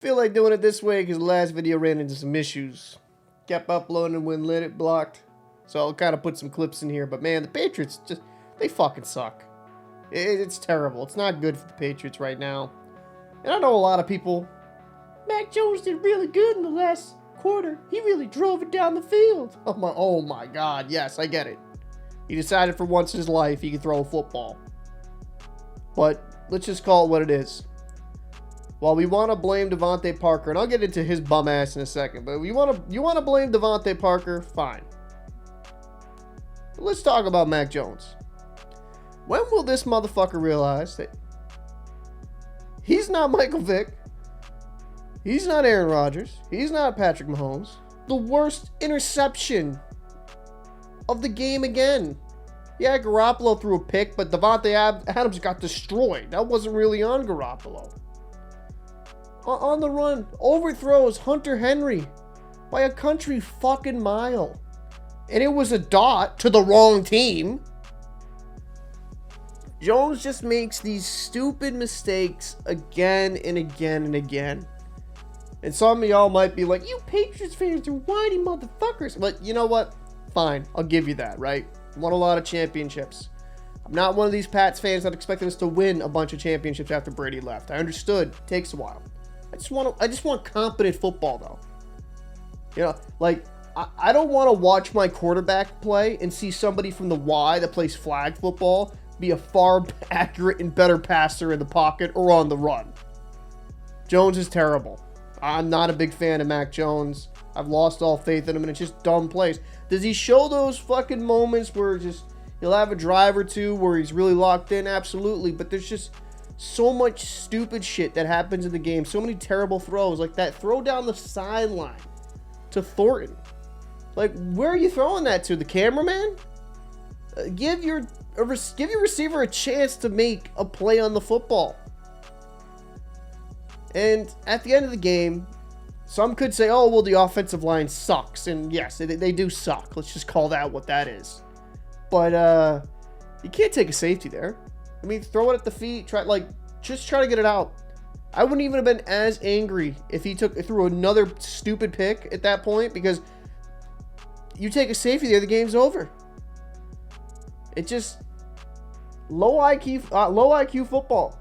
Feel like doing it this way because the last video ran into some issues. Kept uploading and when lit it blocked. So I'll kind of put some clips in here. But man, the Patriots just, they fucking suck. It's terrible. It's not good for the Patriots right now. And I know a lot of people, Mac Jones did really good in the last quarter. He really drove it down the field. Oh my God. Yes, I get it. He decided for once in his life he could throw a football. But let's just call it what it is. While we want to blame Devontae Parker, and I'll get into his bum ass in a second, but you want to blame Devontae Parker, fine. But let's talk about Mac Jones. When will this motherfucker realize that he's not Michael Vick, he's not Aaron Rodgers, he's not Patrick Mahomes, the worst interception of the game again? Yeah, Garoppolo threw a pick, but Devontae Adams got destroyed. That wasn't really on Garoppolo. On the run, overthrows Hunter Henry by a country fucking mile. And it was a dot to the wrong team. Jones just makes these stupid mistakes again and again and again. And some of y'all might be like, you Patriots fans are whiny motherfuckers. But you know what? Fine, I'll give you that, right? Won a lot of championships. I'm not one of these Pats fans that expected us to win a bunch of championships after Brady left. I understood. It takes a while. I just want competent football, though. You know, like, I don't want to watch my quarterback play and see somebody from the Y that plays flag football be a far accurate and better passer in the pocket or on the run. Jones is terrible. I'm not a big fan of Mac Jones. I've lost all faith in him, and it's just dumb plays. Does he show those fucking moments where just he'll have a drive or two where he's really locked in? Absolutely. But there's just so much stupid shit that happens in the game. So many terrible throws. Like that throw down the sideline to Thornton. Like, where are you throwing that to? The cameraman? Give your receiver a chance to make a play on the football. And at the end of the game, some could say, oh, well, the offensive line sucks. And yes, they do suck. Let's just call that what that is. But you can't take a safety there. I mean, throw it at the feet. Just try to get it out. I wouldn't even have been as angry if he threw another stupid pick at that point, because you take a safety there, the game's over. It just low IQ football,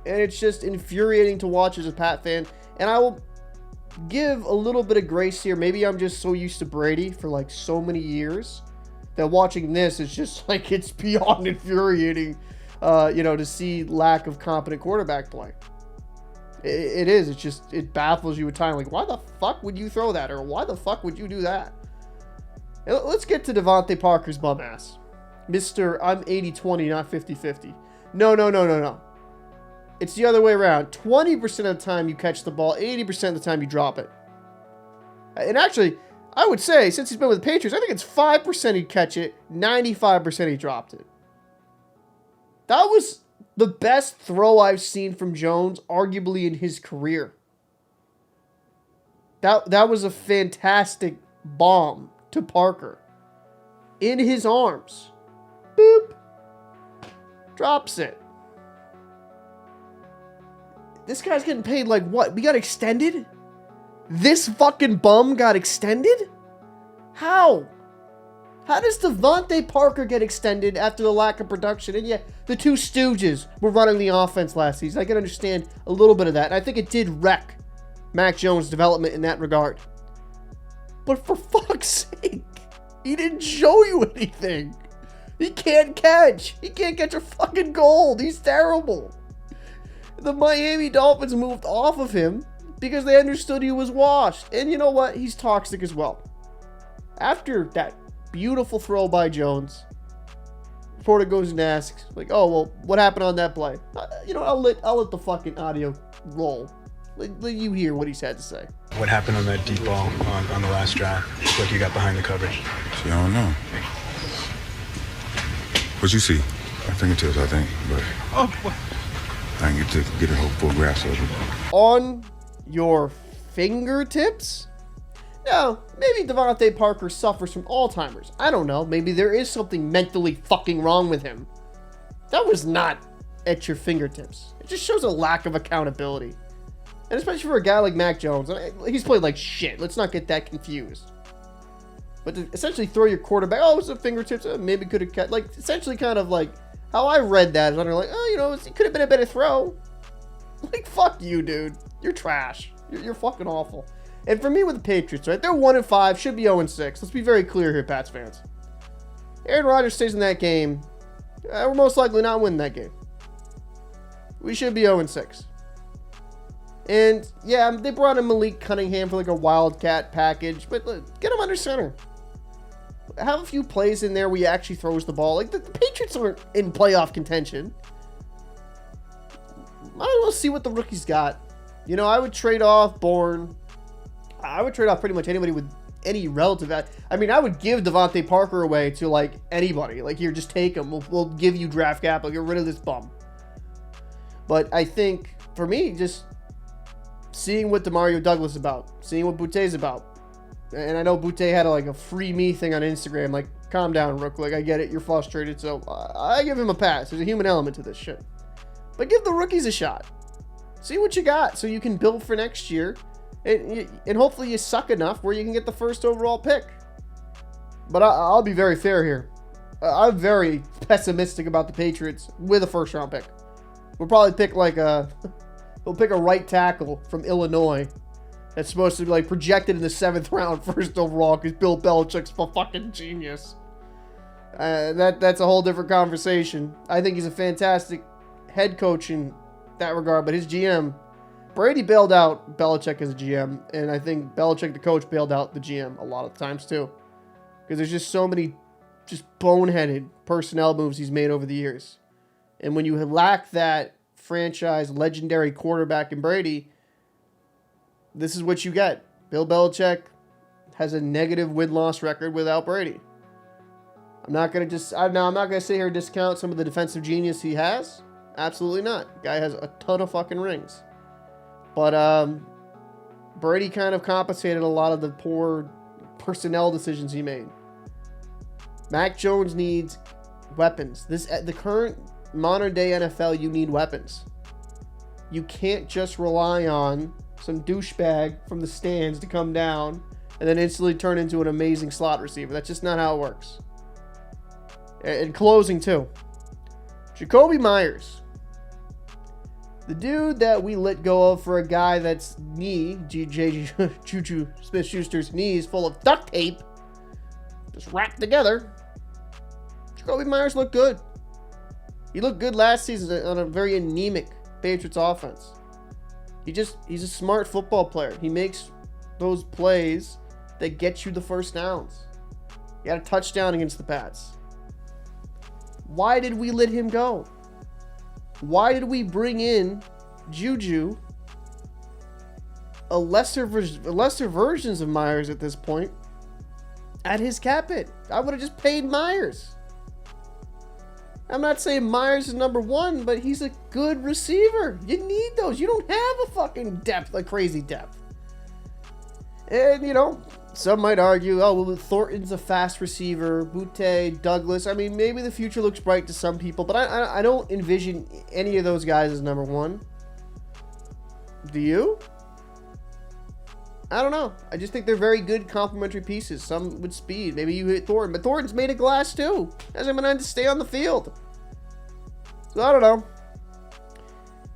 and it's just infuriating to watch as a Pat fan. And I will give a little bit of grace here. Maybe I'm just so used to Brady for like so many years that watching this is just like, it's beyond infuriating. To see lack of competent quarterback play. It is. It's just, it baffles you at times. Like, why the fuck would you throw that? Or why the fuck would you do that? And let's get to Devontae Parker's bum ass. Mr. I'm 80-20, not 50-50. No. It's the other way around. 20% of the time you catch the ball, 80% of the time you drop it. And actually, I would say, since he's been with the Patriots, I think it's 5% he'd catch it, 95% he dropped it. That was the best throw I've seen from Jones, arguably in his career. That was a fantastic bomb to Parker. In his arms. Boop. Drops it. This guy's getting paid like what? We got extended? This fucking bum got extended? How? How does Devontae Parker get extended after the lack of production? And yet, the two Stooges were running the offense last season. I can understand a little bit of that. And I think it did wreck Mac Jones' development in that regard. But for fuck's sake, he didn't show you anything. He can't catch. He can't catch a fucking goal. He's terrible. The Miami Dolphins moved off of him because they understood he was washed. And you know what? He's toxic as well. After that beautiful throw by Jones, reporter goes and asks, like, oh, well, what happened on that play? I'll let the fucking audio roll. Let you hear what he's had to say. What happened on that deep ball on the last drive? Looked like you got behind the coverage. See, I don't know. What you see? My fingertips, I think, but I didn't get a full grasp of it. On your fingertips? No, maybe Devontae Parker suffers from Alzheimer's. I don't know. Maybe there is something mentally fucking wrong with him. That was not at your fingertips. It just shows a lack of accountability. And especially for a guy like Mac Jones. He's played like shit. Let's not get that confused. But to essentially throw your quarterback, oh, it's a fingertips, maybe could have cut. Like, essentially kind of like, how I read that is under like, oh, you know, it could have been a better throw. Like, fuck you, dude. You're trash. You're fucking awful. And for me with the Patriots, right, they're 1-5, should be 0-6. Let's be very clear here, Pats fans. Aaron Rodgers stays in that game, we're most likely not winning that game. We should be 0-6. And, yeah, they brought in Malik Cunningham for like a wildcat package, but get him under center. Have a few plays in there where he actually throws the ball. Like, the Patriots aren't in playoff contention. Might as well see what the rookies got. You know, I would trade off Bourne. I would trade off pretty much anybody with any relative. I mean, I would give Devontae Parker away to, like, anybody. Like, here, just take him. We'll give you draft capital. Get rid of this bum. But I think, for me, just seeing what DeMario Douglas is about. Seeing what Boute's about. And I know Boute had, a free me thing on Instagram. Like, calm down, Rook. Like, I get it. You're frustrated. So, I give him a pass. There's a human element to this shit. But give the rookies a shot. See what you got so you can build for next year. And hopefully you suck enough where you can get the first overall pick. But I'll be very fair here. I'm very pessimistic about the Patriots with a first round pick. We'll probably pick we'll pick a right tackle from Illinois that's supposed to be like projected in the 7th round first overall because Bill Belichick's a fucking genius. That's a whole different conversation. I think he's a fantastic head coach in that regard, but his GM, Brady bailed out Belichick as a GM, and I think Belichick, the coach, bailed out the GM a lot of times too. Because there's just so many just boneheaded personnel moves he's made over the years. And when you lack that franchise legendary quarterback in Brady, this is what you get. Bill Belichick has a negative win-loss record without Brady. I'm not going to sit here and discount some of the defensive genius he has. Absolutely not. Guy has a ton of fucking rings. But Brady kind of compensated a lot of the poor personnel decisions he made. Mac Jones needs weapons. The current modern day NFL, you need weapons. You can't just rely on some douchebag from the stands to come down and then instantly turn into an amazing slot receiver. That's just not how it works. In closing, too, Jacoby Myers. The dude that we let go of for a guy that's Juju Smith-Schuster's knees full of duct tape, just wrapped together. Jacoby Myers looked good. He looked good last season on a very anemic Patriots offense. He's a smart football player. He makes those plays that get you the first downs. He had a touchdown against the Pats. Why did we let him go? Why did we bring in Juju, a lesser versions of Myers at this point, at his cap hit? I would have just paid Myers. I'm not saying Myers is number one, but he's a good receiver. You need those. You don't have a fucking depth, like crazy depth. And, you know, some might argue, oh, well, Thornton's a fast receiver, Boute, Douglas. I mean, maybe the future looks bright to some people, but I don't envision any of those guys as number one. Do you? I don't know. I just think they're very good complementary pieces. Some with speed. Maybe you hit Thornton, but Thornton's made of glass too. Hasn't been able to stay on the field. So I don't know.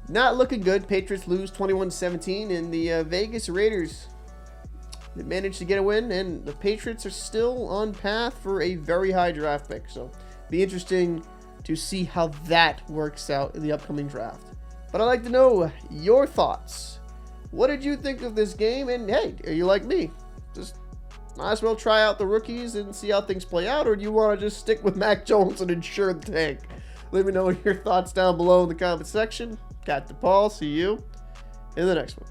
Not looking good. Patriots lose 21-17, and the Vegas Raiders, they managed to get a win, and the Patriots are still on path for a very high draft pick. So be interesting to see how that works out in the upcoming draft. But I'd like to know your thoughts. What did you think of this game? And hey, are you like me? Just might as well try out the rookies and see how things play out, or do you want to just stick with Mac Jones and ensure the tank? Let me know your thoughts down below in the comment section. Cat DePaul, see you in the next one.